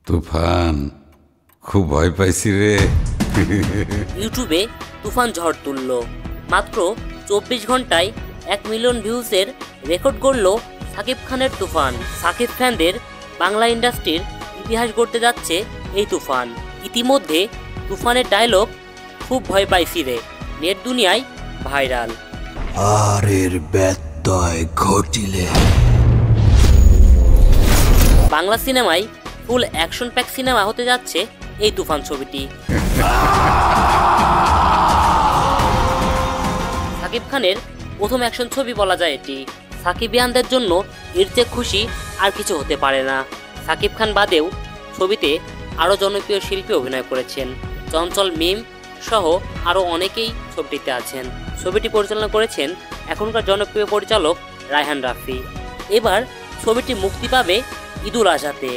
তুফান, খুব ভয় পাইছি রে। ইউটিউবে তুফান ঝড় তুলল। মাত্র 24 ঘন্টায় 1 মিলিয়ন ভিউজের রেকর্ড গড়ল সাকিব খানের তুফান। সাকিব ফ্যানদের বাংলা ইন্ডাস্ট্রির ইতিহাস গড়তে যাচ্ছে এই তুফান। ইতিমধ্যে তুফানের ডায়লগ খুব ভয় পাইছি রে নেট দুনিয়ায় ভাইরাল। আর এর ব্যত্যয় ঘটিলে বাংলা সিনেমায় ফুল অ্যাকশন প্যাক সিনেমা হতে যাচ্ছে এই তুফান ছবিটি। সাকিব খানের প্রথম অ্যাকশন ছবি বলা যায় এটি। সাকিবিয়ানদের জন্য এর চেয়ে খুশি আর কিছু হতে পারে না। সাকিব খান বাদেও ছবিতে আরও জনপ্রিয় শিল্পী অভিনয় করেছেন। চঞ্চল মিম সহ আরও অনেকেই ছবিটিতে আছেন। ছবিটি পরিচালনা করেছেন এখনকার জনপ্রিয় পরিচালক রায়হান রাফি। এবার ছবিটি মুক্তি পাবে ঈদুল আজহাতে।